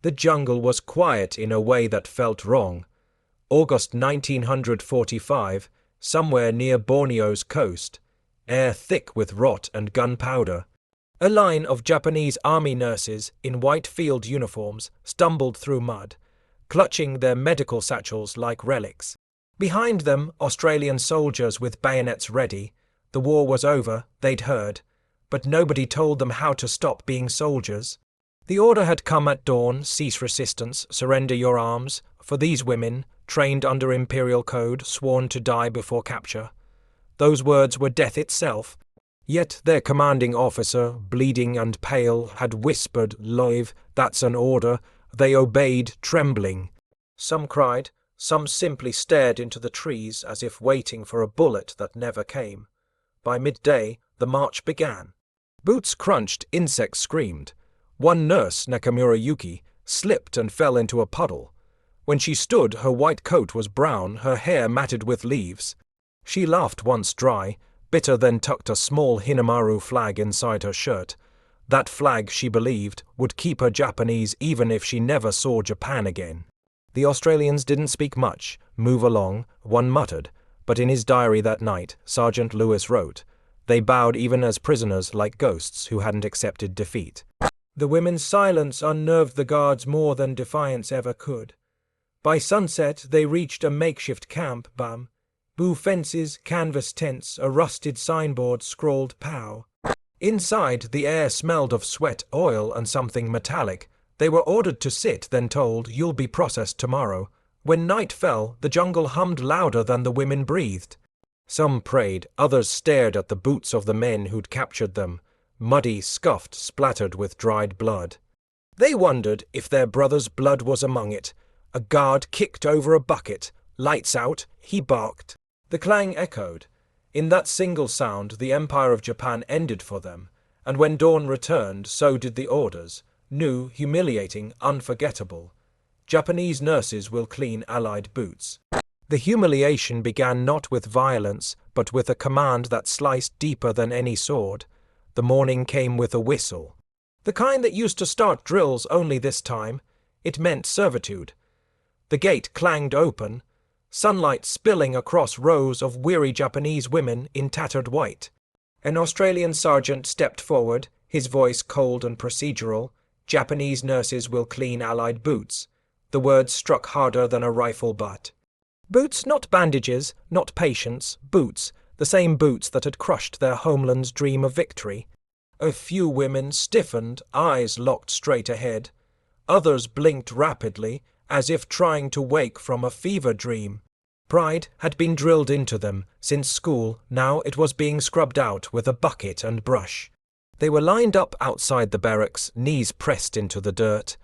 The jungle was quiet in a way that felt wrong. August 1945, somewhere near Borneo's coast, air thick with rot and gunpowder. A line of Japanese army nurses in white field uniforms stumbled through mud, clutching their medical satchels like relics. Behind them, Australian soldiers with bayonets ready. The war was over, they'd heard, but nobody told them how to stop being soldiers. The order had come at dawn: cease resistance, surrender your arms, for these women, trained under imperial code, sworn to die before capture. Those words were death itself. Yet their commanding officer, bleeding and pale, had whispered, "Live, that's an order." They obeyed, trembling. Some cried, some simply stared into the trees as if waiting for a bullet that never came. By midday, the march began. Boots crunched, insects screamed. One nurse, Nakamura Yuki, slipped and fell into a puddle. When she stood, her white coat was brown, her hair matted with leaves. She laughed once dry, bitter, then tucked a small Hinamaru flag inside her shirt. That flag, she believed, would keep her Japanese even if she never saw Japan again. The Australians didn't speak much. "Move along," one muttered, but in his diary that night, Sergeant Lewis wrote, "They bowed even as prisoners, like ghosts who hadn't accepted defeat." The women's silence unnerved the guards more than defiance ever could. By sunset, they reached a makeshift camp, bamboo fences, canvas tents, a rusted signboard scrawled POW. Inside, the air smelled of sweat, oil, and something metallic. They were ordered to sit, then told, "You'll be processed tomorrow." When night fell, the jungle hummed louder than the women breathed. Some prayed, others stared at the boots of the men who'd captured them, muddy, scuffed, splattered with dried blood. They wondered if their brother's blood was among it. A guard kicked over a bucket. "Lights out," he barked. The clang echoed. In that single sound, the Empire of Japan ended for them, and when dawn returned, so did the orders. New, humiliating, unforgettable. Japanese nurses will clean Allied boots. The humiliation began not with violence, but with a command that sliced deeper than any sword. The morning came with a whistle. The kind that used to start drills only this time. It meant servitude. The gate clanged open, sunlight spilling across rows of weary Japanese women in tattered white. An Australian sergeant stepped forward, his voice cold and procedural. "Japanese nurses will clean Allied boots." The words struck harder than a rifle butt. Boots, not bandages, not patience, boots, the same boots that had crushed their homeland's dream of victory. A few women stiffened, eyes locked straight ahead. Others blinked rapidly, as if trying to wake from a fever dream. Pride had been drilled into them since school. Now it was being scrubbed out with a bucket and brush. They were lined up outside the barracks, knees pressed into the dirt.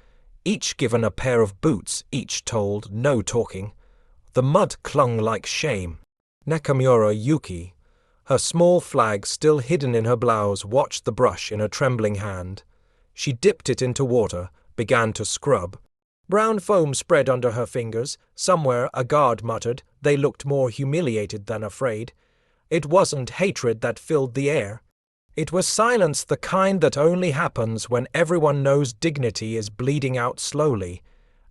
Each given a pair of boots, each told, no talking. The mud clung like shame. Nakamura Yuki, her small flag still hidden in her blouse, watched the brush in a trembling hand. She dipped it into water, began to scrub. Brown foam spread under her fingers. Somewhere a guard muttered. They looked more humiliated than afraid. It wasn't hatred that filled the air. It was silence, the kind that only happens when everyone knows dignity is bleeding out slowly.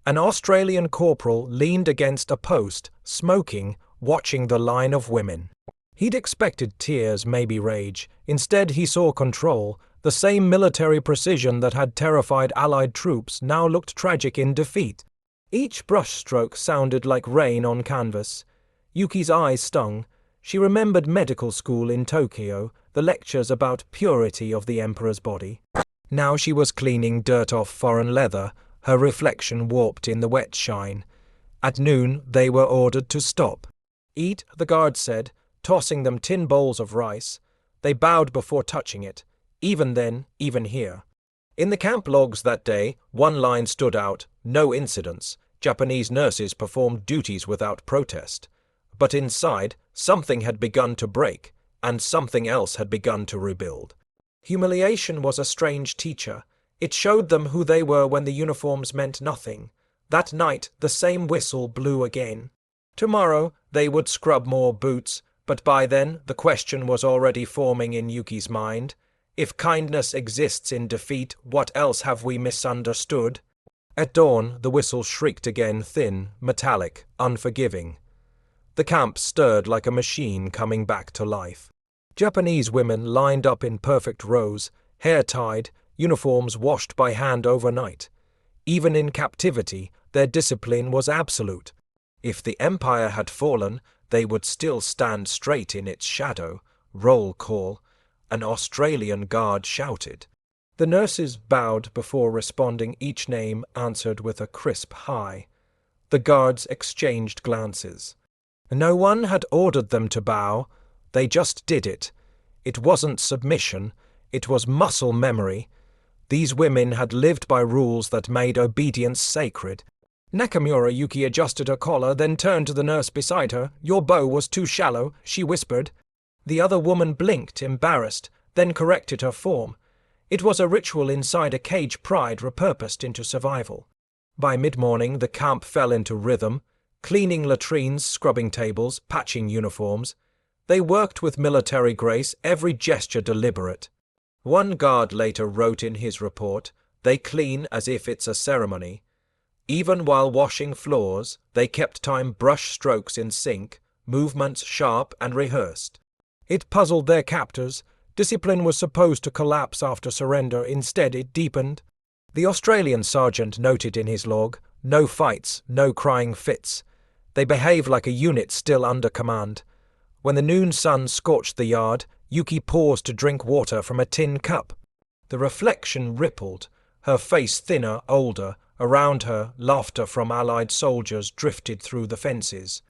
An Australian corporal leaned against a post, smoking, watching the line of women. He'd expected tears, maybe rage. Instead he saw control. The same military precision that had terrified Allied troops now looked tragic in defeat. Each brushstroke sounded like rain on canvas. Yuki's eyes stung. She remembered medical school in Tokyo, the lectures about purity of the emperor's body. Now she was cleaning dirt off foreign leather, her reflection warped in the wet shine. At noon they were ordered to stop. "Eat," the guard said, tossing them tin bowls of rice. They bowed before touching it. Even then, even here. In the camp logs that day, one line stood out: no incidents. Japanese nurses performed duties without protest. But inside, something had begun to break, and something else had begun to rebuild. Humiliation was a strange teacher. It showed them who they were when the uniforms meant nothing. That night, the same whistle blew again. Tomorrow, they would scrub more boots, but by then, the question was already forming in Yuki's mind. If kindness exists in defeat, what else have we misunderstood? At dawn, the whistle shrieked again, thin, metallic, unforgiving. The camp stirred like a machine coming back to life. Japanese women lined up in perfect rows, hair tied, uniforms washed by hand overnight. Even in captivity, their discipline was absolute. If the empire had fallen, they would still stand straight in its shadow. Roll call, an Australian guard shouted. The nurses bowed before responding, each name answered with a crisp hi. The guards exchanged glances. No one had ordered them to bow, they just did it. It wasn't submission, it was muscle memory. These women had lived by rules that made obedience sacred. Nakamura Yuki adjusted her collar, then turned to the nurse beside her. "Your bow was too shallow," she whispered. The other woman blinked, embarrassed, then corrected her form. It was a ritual inside a cage pride repurposed into survival. By mid-morning, the camp fell into rhythm, cleaning latrines, scrubbing tables, patching uniforms. They worked with military grace, every gesture deliberate. One guard later wrote in his report, "They clean as if it's a ceremony." Even while washing floors, they kept time brush strokes in sync, movements sharp and rehearsed. It puzzled their captors. Discipline was supposed to collapse after surrender, instead it deepened. The Australian sergeant noted in his log, "No fights, no crying fits." They behaved like a unit still under command. When the noon sun scorched the yard, Yuki paused to drink water from a tin cup. The reflection rippled, her face thinner, older. Around her, laughter from Allied soldiers drifted through the fences.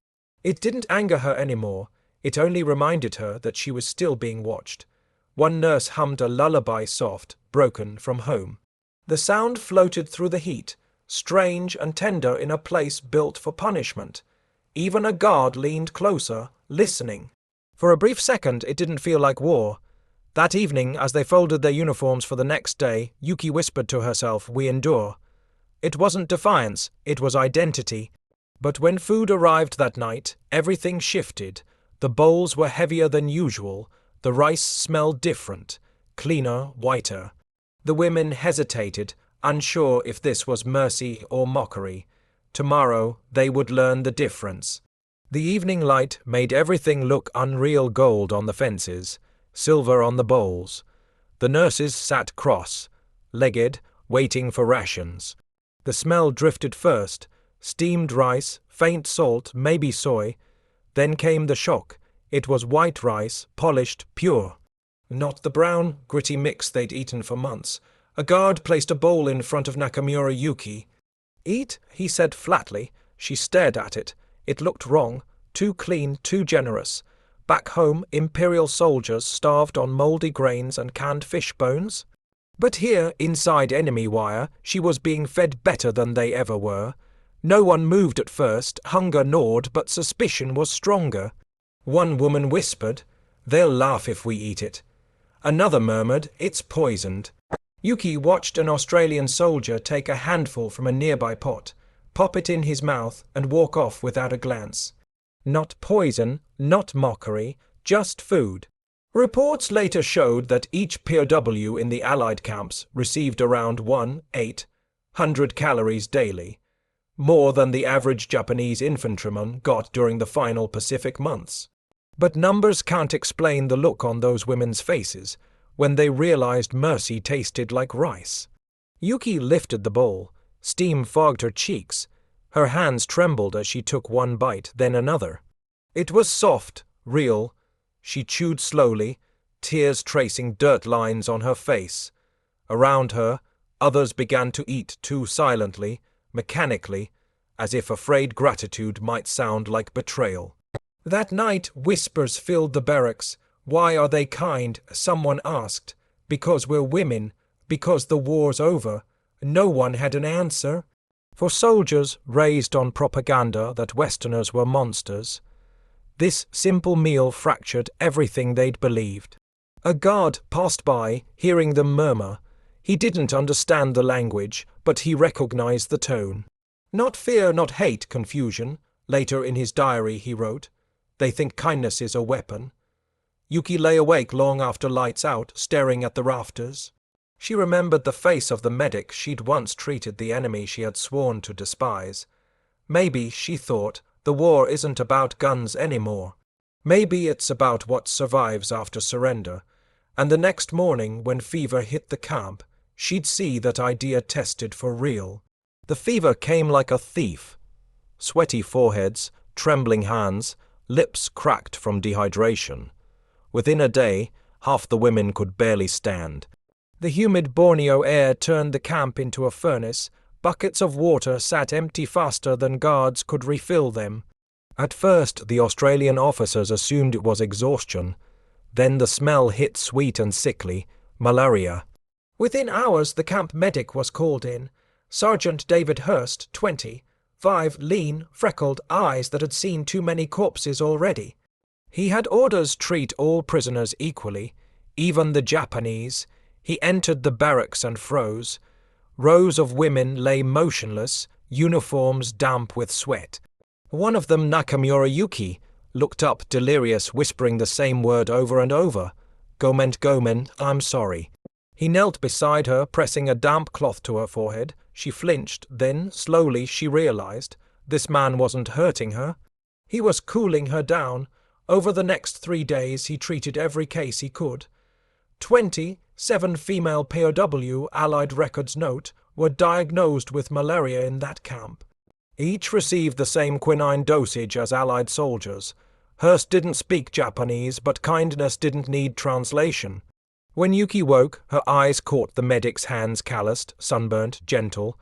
It didn't anger her anymore. It only reminded her that she was still being watched. One nurse hummed a lullaby soft, broken from home. The sound floated through the heat, strange and tender in a place built for punishment. Even a guard leaned closer, listening. For a brief second, it didn't feel like war. That evening, as they folded their uniforms for the next day, Yuki whispered to herself, "We endure." It wasn't defiance, it was identity. But when food arrived that night, everything shifted. The bowls were heavier than usual. The rice smelled different, cleaner, whiter. The women hesitated, unsure if this was mercy or mockery. Tomorrow they would learn the difference. The evening light made everything look unreal gold on the fences, silver on the bowls. The nurses sat cross-legged, waiting for rations. The smell drifted first, steamed rice, faint salt, maybe soy. Then came the shock. It was white rice, polished, pure. Not the brown, gritty mix they'd eaten for months. A guard placed a bowl in front of Nakamura Yuki. "Eat," he said flatly. She stared at it. It looked wrong, too clean, too generous. Back home, imperial soldiers starved on moldy grains and canned fish bones. But here, inside enemy wire, she was being fed better than they ever were. No one moved at first, hunger gnawed, but suspicion was stronger. One woman whispered, "They'll laugh if we eat it." Another murmured, "It's poisoned." Yuki watched an Australian soldier take a handful from a nearby pot, pop it in his mouth, and walk off without a glance. Not poison, not mockery, just food. Reports later showed that each POW in the Allied camps received around 1,800 calories daily, more than the average Japanese infantryman got during the final Pacific months. But numbers can't explain the look on those women's faces when they realized mercy tasted like rice. Yuki lifted the bowl. Steam fogged her cheeks. Her hands trembled as she took one bite, then another. It was soft, real. She chewed slowly, tears tracing dirt lines on her face. Around her, others began to eat too silently, mechanically, as if afraid gratitude might sound like betrayal. That night, whispers filled the barracks. "Why are they kind?" someone asked. "Because we're women. Because the war's over." No one had an answer. For soldiers raised on propaganda that Westerners were monsters, this simple meal fractured everything they'd believed. A guard passed by, hearing them murmur. He didn't understand the language, but he recognized the tone. Not fear, not hate, confusion. Later in his diary he wrote, "They think kindness is a weapon." Yuki lay awake long after lights out, staring at the rafters. She remembered the face of the medic she'd once treated, the enemy she had sworn to despise. Maybe, she thought, the war isn't about guns anymore. Maybe it's about what survives after surrender. And the next morning, when fever hit the camp, she'd see that idea tested for real. The fever came like a thief. Sweaty foreheads, trembling hands, lips cracked from dehydration. Within a day, half the women could barely stand. The humid Borneo air turned the camp into a furnace. Buckets of water sat empty faster than guards could refill them. At first, the Australian officers assumed it was exhaustion. Then the smell hit sweet and sickly, malaria. Within hours, the camp medic was called in. Sergeant David Hurst, 20, 5 lean, freckled eyes that had seen too many corpses already. He had orders treat all prisoners equally, even the Japanese. He entered the barracks and froze. Rows of women lay motionless, uniforms damp with sweat. One of them, Nakamura Yuki, looked up delirious, whispering the same word over and over. Gomen, I'm sorry. He knelt beside her, pressing a damp cloth to her forehead. She flinched, then, slowly, she realized this man wasn't hurting her. He was cooling her down. Over the next 3 days, he treated every case he could. 27 female POW, Allied records note, were diagnosed with malaria in that camp. Each received the same quinine dosage as Allied soldiers. Hurst didn't speak Japanese, but kindness didn't need translation. When Yuki woke, her eyes caught the medic's hands, calloused, sunburnt, gentle.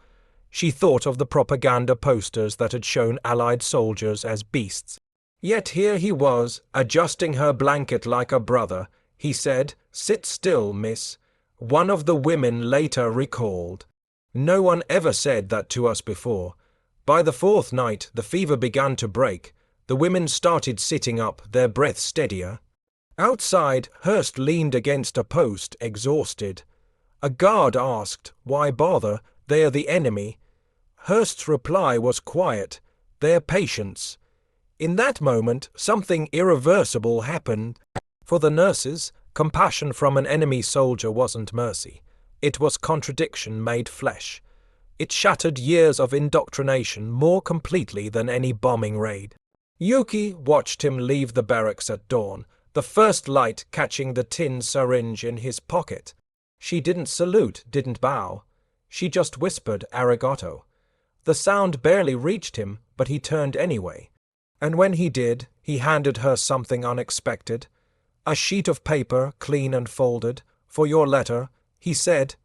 She thought of the propaganda posters that had shown Allied soldiers as beasts. Yet here he was, adjusting her blanket like a brother. He said, "Sit still, miss." One of the women later recalled. "No one ever said that to us before." By the 4th night, the fever began to break. The women started sitting up, their breath steadier. Outside, Hurst leaned against a post, exhausted. A guard asked, "Why bother? They are the enemy." Hurst's reply was quiet, "They're patients." In that moment, something irreversible happened. For the nurses, compassion from an enemy soldier wasn't mercy. It was contradiction made flesh. It shattered years of indoctrination more completely than any bombing raid. Yuki watched him leave the barracks at dawn, the first light catching the tin syringe in his pocket. She didn't salute, didn't bow. She just whispered arigato. The sound barely reached him, but he turned anyway. And when he did, he handed her something unexpected. A sheet of paper, clean and folded. "For your letter," he said.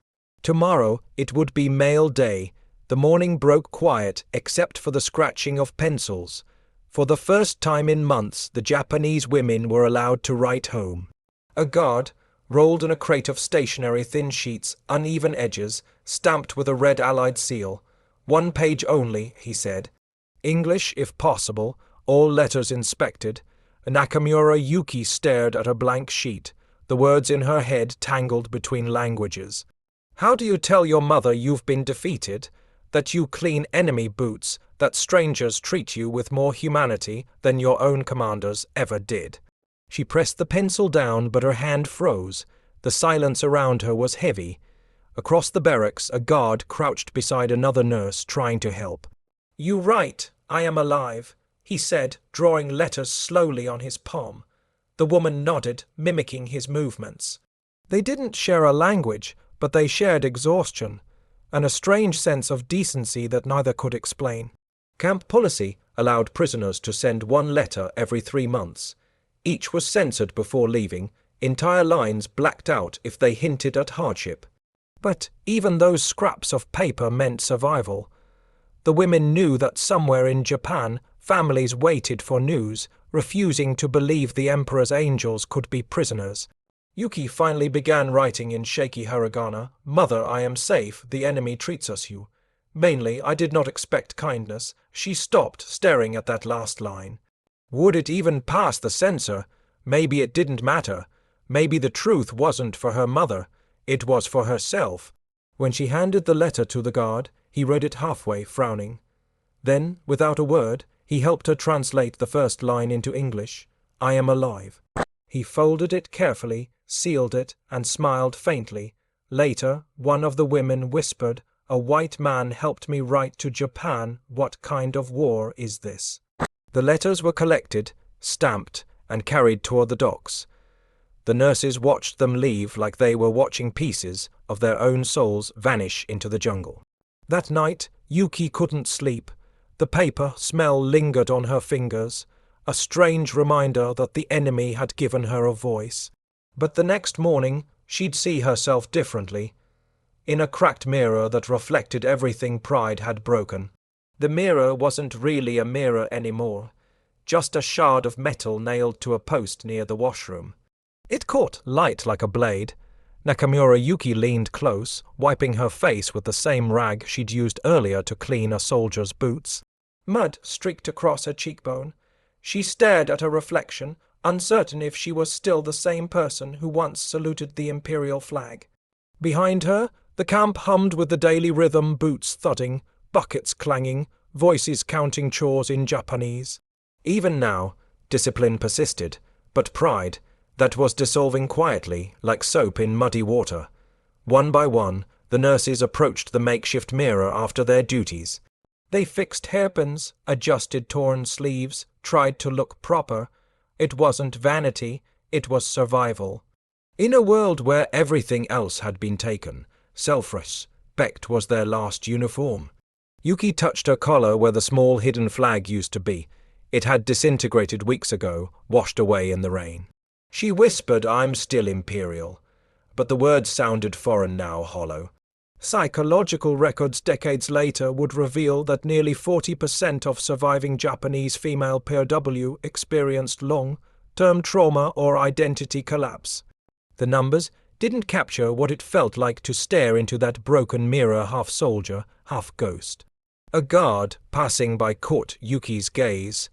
Tomorrow it would be mail day. The morning broke quiet, except for the scratching of pencils. For the first time in months, the Japanese women were allowed to write home. A guard, rolled in a crate of stationery, thin sheets, uneven edges, stamped with a red Allied seal. 1 page only, he said. English, if possible, all letters inspected. Nakamura Yuki stared at a blank sheet, the words in her head tangled between languages. "How do you tell your mother you've been defeated? That you clean enemy boots, that strangers treat you with more humanity than your own commanders ever did?" She pressed the pencil down, but her hand froze. The silence around her was heavy. Across the barracks, a guard crouched beside another nurse, trying to help. "You write, 'I am alive,'" he said, drawing letters slowly on his palm. The woman nodded, mimicking his movements. They didn't share a language, but they shared exhaustion, and a strange sense of decency that neither could explain. Camp policy allowed prisoners to send 1 letter every 3 months. Each was censored before leaving, entire lines blacked out if they hinted at hardship. But even those scraps of paper meant survival. The women knew that somewhere in Japan, families waited for news, refusing to believe the Emperor's angels could be prisoners. Yuki finally began writing in shaky hiragana, "Mother, I am safe, the enemy treats us you. Mainly, I did not expect kindness." She stopped, staring at that last line. Would it even pass the censor? Maybe it didn't matter. Maybe the truth wasn't for her mother. It was for herself. When she handed the letter to the guard, he read it halfway, frowning. Then, without a word, he helped her translate the first line into English. "I am alive." He folded it carefully, sealed it, and smiled faintly. Later, one of the women whispered, "A white man helped me write to Japan. What kind of war is this?" The letters were collected, stamped, and carried toward the docks. The nurses watched them leave like they were watching pieces of their own souls vanish into the jungle. That night, Yuki couldn't sleep. The paper smell lingered on her fingers, a strange reminder that the enemy had given her a voice. But the next morning, she'd see herself differently, in a cracked mirror that reflected everything pride had broken. The mirror wasn't really a mirror anymore, just a shard of metal nailed to a post near the washroom. It caught light like a blade. Nakamura Yuki leaned close, wiping her face with the same rag she'd used earlier to clean a soldier's boots. Mud streaked across her cheekbone. She stared at her reflection, uncertain if she was still the same person who once saluted the imperial flag. Behind her, the camp hummed with the daily rhythm, boots thudding, buckets clanging, voices counting chores in Japanese. Even now, discipline persisted, but pride, that was dissolving quietly, like soap in muddy water. One by one, the nurses approached the makeshift mirror after their duties. They fixed hairpins, adjusted torn sleeves, tried to look proper. It wasn't vanity, it was survival. In a world where everything else had been taken, self-respect was their last uniform. Yuki touched her collar where the small hidden flag used to be. It had disintegrated weeks ago, washed away in the rain. She whispered, "I'm still imperial," but the words sounded foreign now, hollow. Psychological records decades later would reveal that nearly 40% of surviving Japanese female POW experienced long-term trauma or identity collapse. The numbers didn't capture what it felt like to stare into that broken mirror, half soldier, half ghost. A guard passing by caught Yuki's gaze.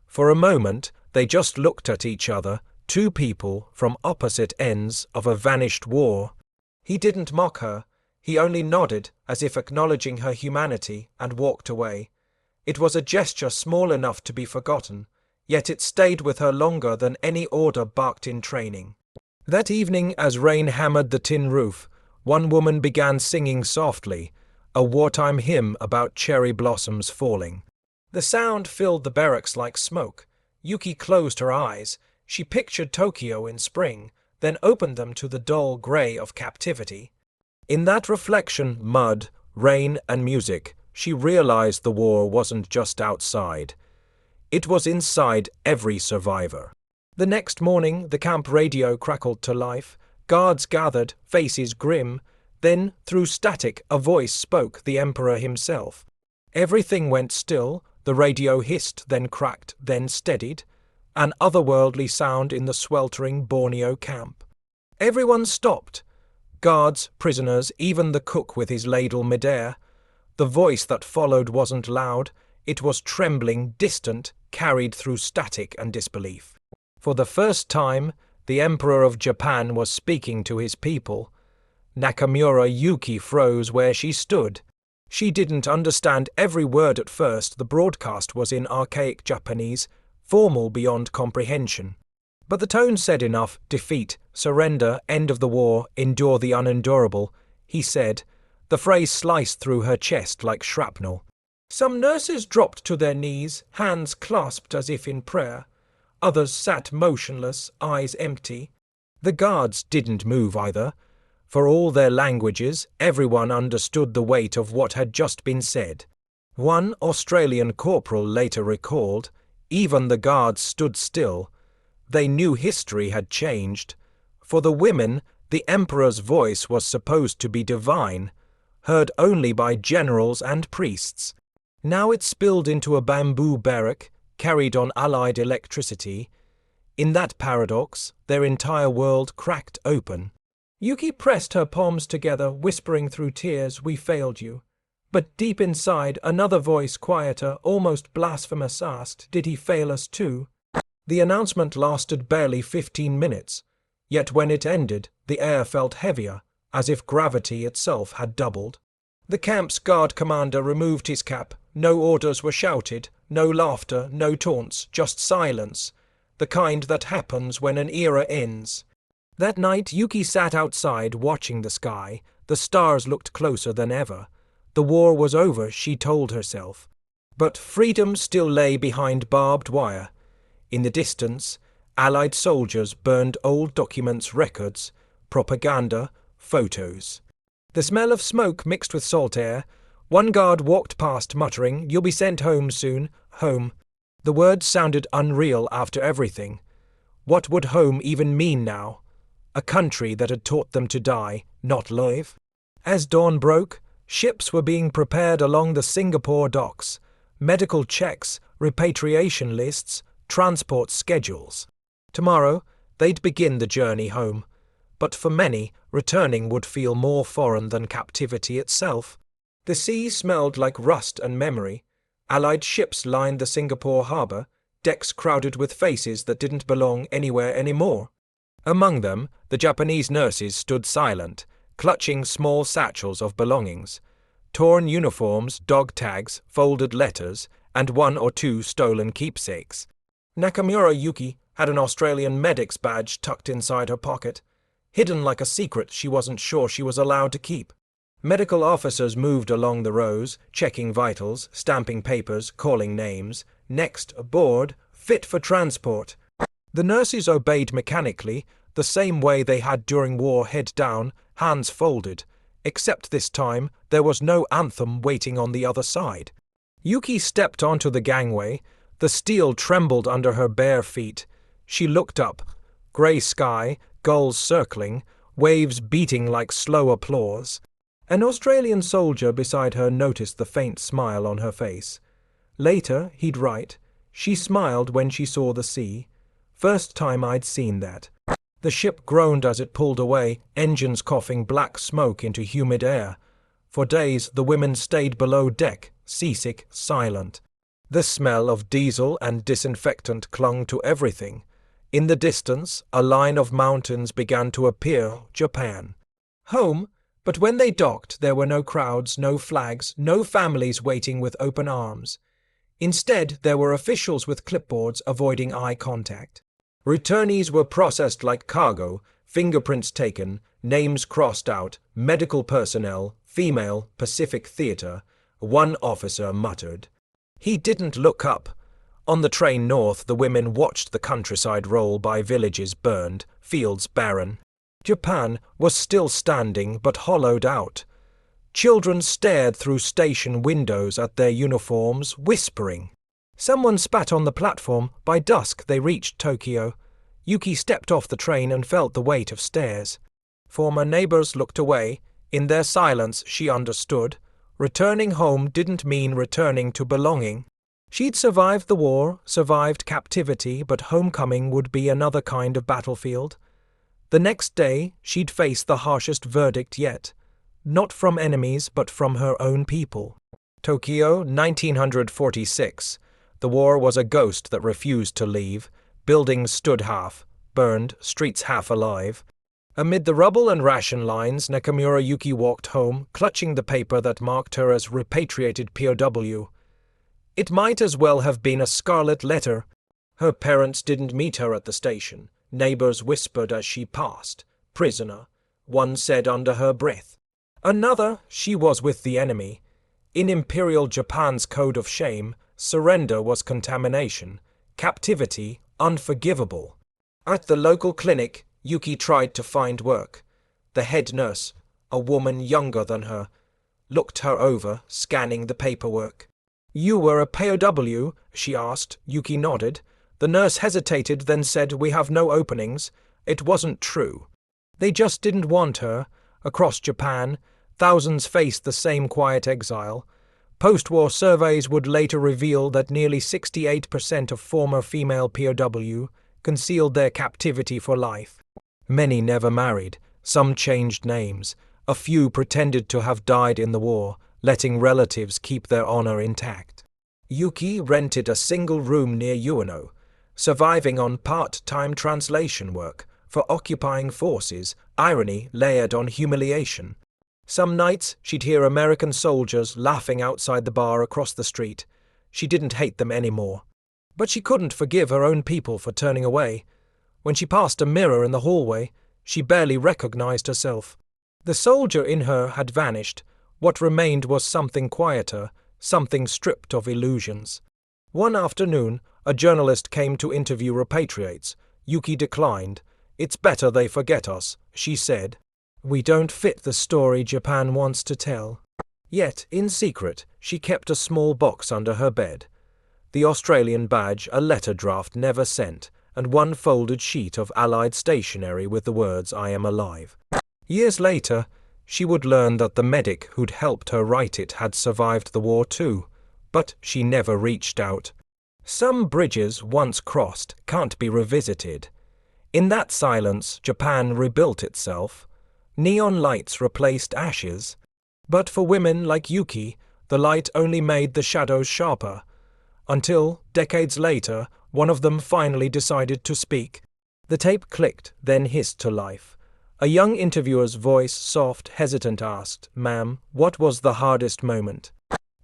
For a moment, they just looked at each other, two people from opposite ends of a vanished war. He didn't mock her. He only nodded, as if acknowledging her humanity, and walked away. It was a gesture small enough to be forgotten, yet it stayed with her longer than any order barked in training. That evening, as rain hammered the tin roof, one woman began singing softly, a wartime hymn about cherry blossoms falling. The sound filled the barracks like smoke. Yuki closed her eyes. She pictured Tokyo in spring, then opened them to the dull grey of captivity. In that reflection, mud, rain, and music, she realized the war wasn't just outside. It was inside every survivor. The next morning, the camp radio crackled to life. Guards gathered, faces grim. Then, through static, a voice spoke, the Emperor himself. Everything went still. The radio hissed, then cracked, then steadied. An otherworldly sound in the sweltering Borneo camp. Everyone stopped. Guards, prisoners, even the cook with his ladle midair. The voice that followed wasn't loud. It was trembling, distant, carried through static and disbelief. For the first time, the Emperor of Japan was speaking to his people. Nakamura Yuki froze where she stood. She didn't understand every word at first. The broadcast was in archaic Japanese, formal beyond comprehension. But the tone said enough: defeat, surrender, end of the war, endure the unendurable, he said. The phrase sliced through her chest like shrapnel. Some nurses dropped to their knees, hands clasped as if in prayer. Others sat motionless, eyes empty. The guards didn't move either. For all their languages, everyone understood the weight of what had just been said. One Australian corporal later recalled, even the guards stood still. They knew history had changed. For the women, the Emperor's voice was supposed to be divine, heard only by generals and priests. Now it spilled into a bamboo barrack, carried on Allied electricity. In that paradox, their entire world cracked open. Yuki pressed her palms together, whispering through tears, "We failed you." But deep inside, another voice, quieter, almost blasphemous, asked, "Did he fail us too?" The announcement lasted barely 15 minutes, yet when it ended, the air felt heavier, as if gravity itself had doubled. The camp's guard commander removed his cap. No orders were shouted, no laughter, no taunts, just silence, the kind that happens when an era ends. That night, Yuki sat outside watching the sky. The stars looked closer than ever. The war was over, she told herself. But freedom still lay behind barbed wire. In the distance, Allied soldiers burned old documents, records, propaganda, photos. The smell of smoke mixed with salt air. One guard walked past, muttering, "You'll be sent home soon, home." The words sounded unreal after everything. What would home even mean now? A country that had taught them to die, not live? As dawn broke, ships were being prepared along the Singapore docks. Medical checks, repatriation lists, transport schedules. Tomorrow, they'd begin the journey home. But for many, returning would feel more foreign than captivity itself. The sea smelled like rust and memory. Allied ships lined the Singapore harbour, decks crowded with faces that didn't belong anywhere anymore. Among them, the Japanese nurses stood silent, clutching small satchels of belongings. Torn uniforms, dog tags, folded letters, and one or two stolen keepsakes. Nakamura Yuki had an Australian medic's badge tucked inside her pocket, hidden like a secret she wasn't sure she was allowed to keep. Medical officers moved along the rows, checking vitals, stamping papers, calling names. Next, aboard, fit for transport. The nurses obeyed mechanically, the same way they had during war, head down, hands folded. Except this time, there was no anthem waiting on the other side. Yuki stepped onto the gangway. The steel trembled under her bare feet. She looked up. Grey sky, gulls circling, waves beating like slow applause. An Australian soldier beside her noticed the faint smile on her face. Later, he'd write, "She smiled when she saw the sea. First time I'd seen that." The ship groaned as it pulled away, engines coughing black smoke into humid air. For days, the women stayed below deck, seasick, silent. The smell of diesel and disinfectant clung to everything. In the distance, a line of mountains began to appear, Japan. Home, but when they docked, there were no crowds, no flags, no families waiting with open arms. Instead, there were officials with clipboards avoiding eye contact. Returnees were processed like cargo, fingerprints taken, names crossed out, medical personnel, female, Pacific Theatre. One officer muttered. He didn't look up. On the train north, the women watched the countryside roll by, villages burned, fields barren. Japan was still standing but hollowed out. Children stared through station windows at their uniforms, whispering. Someone spat on the platform. By dusk, they reached Tokyo. Yuki stepped off the train and felt the weight of stairs. Former neighbors looked away. In their silence, she understood. Returning home didn't mean returning to belonging. She'd survived the war, survived captivity, but homecoming would be another kind of battlefield. The next day, she'd face the harshest verdict yet. Not from enemies, but from her own people. Tokyo, 1946. The war was a ghost that refused to leave. Buildings stood half, burned, streets half alive. Amid the rubble and ration lines, Nakamura Yuki walked home, clutching the paper that marked her as repatriated POW. It might as well have been a scarlet letter. Her parents didn't meet her at the station. Neighbors whispered as she passed. "Prisoner," one said under her breath. Another, she was with the enemy. In Imperial Japan's code of shame, surrender was contamination, captivity unforgivable. At the local clinic, Yuki tried to find work. The head nurse, a woman younger than her, looked her over, scanning the paperwork. "You were a POW?" she asked. Yuki nodded. The nurse hesitated, then said, "We have no openings." It wasn't true. They just didn't want her. Across Japan, thousands faced the same quiet exile. Post-war surveys would later reveal that nearly 68% of former female POW concealed their captivity for life. Many never married, some changed names, a few pretended to have died in the war, letting relatives keep their honor intact. Yuki rented a single room near Ueno, surviving on part-time translation work for occupying forces, irony layered on humiliation. Some nights she'd hear American soldiers laughing outside the bar across the street. She didn't hate them anymore. But she couldn't forgive her own people for turning away. When she passed a mirror in the hallway, she barely recognized herself. The soldier in her had vanished. What remained was something quieter, something stripped of illusions. One afternoon, a journalist came to interview repatriates. Yuki declined. "It's better they forget us," she said. "We don't fit the story Japan wants to tell." Yet, in secret, she kept a small box under her bed. The Australian badge, a letter draft never sent, and one folded sheet of Allied stationery with the words, "I am alive." Years later, she would learn that the medic who'd helped her write it had survived the war too, but she never reached out. Some bridges once crossed can't be revisited. In that silence, Japan rebuilt itself. Neon lights replaced ashes. But for women like Yuki, the light only made the shadows sharper. Until, decades later, one of them finally decided to speak. The tape clicked, then hissed to life. A young interviewer's voice, soft, hesitant, asked, "Ma'am, what was the hardest moment?"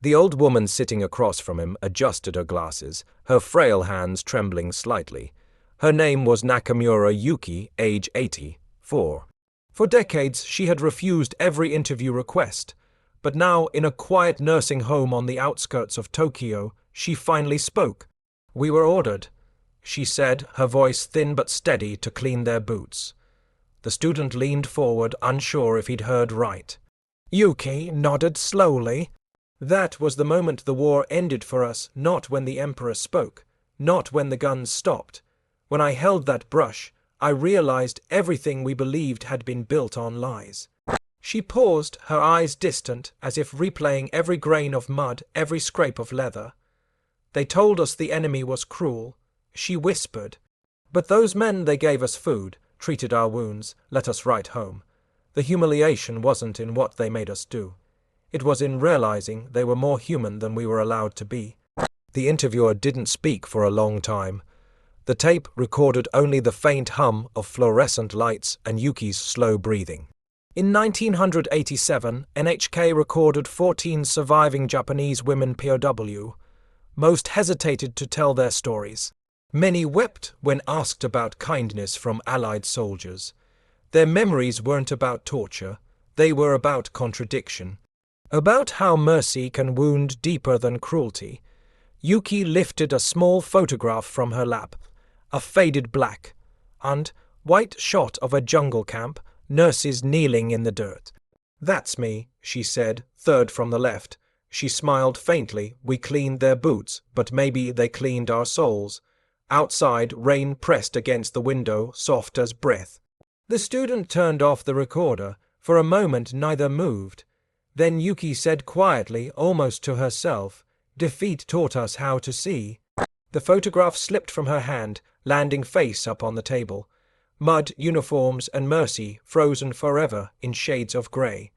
The old woman sitting across from him adjusted her glasses, her frail hands trembling slightly. Her name was Nakamura Yuki, age 84. For decades, she had refused every interview request. But now, in a quiet nursing home on the outskirts of Tokyo, she finally spoke. "We were ordered," she said, her voice thin but steady, "to clean their boots." The student leaned forward, unsure if he'd heard right. Yuki nodded slowly. "That was the moment the war ended for us, not when the Emperor spoke, not when the guns stopped. When I held that brush, I realized everything we believed had been built on lies." She paused, her eyes distant, as if replaying every grain of mud, every scrape of leather. "They told us the enemy was cruel," she whispered. "But those men, they gave us food, treated our wounds, let us write home. The humiliation wasn't in what they made us do. It was in realizing they were more human than we were allowed to be." The interviewer didn't speak for a long time. The tape recorded only the faint hum of fluorescent lights and Yuki's slow breathing. In 1987, NHK recorded 14 surviving Japanese women POW. Most hesitated to tell their stories. Many wept when asked about kindness from Allied soldiers. Their memories weren't about torture, they were about contradiction. About how mercy can wound deeper than cruelty. Yuki lifted a small photograph from her lap, a faded black, and white shot of a jungle camp, nurses kneeling in the dirt. "That's me," she said, third from the left. She smiled faintly. "We cleaned their boots, but maybe they cleaned our souls." Outside, rain pressed against the window, soft as breath. The student turned off the recorder. For a moment neither moved. Then Yuki said quietly, almost to herself, "Defeat taught us how to see." The photograph slipped from her hand, landing face up on the table. Mud, uniforms, and mercy frozen forever in shades of grey.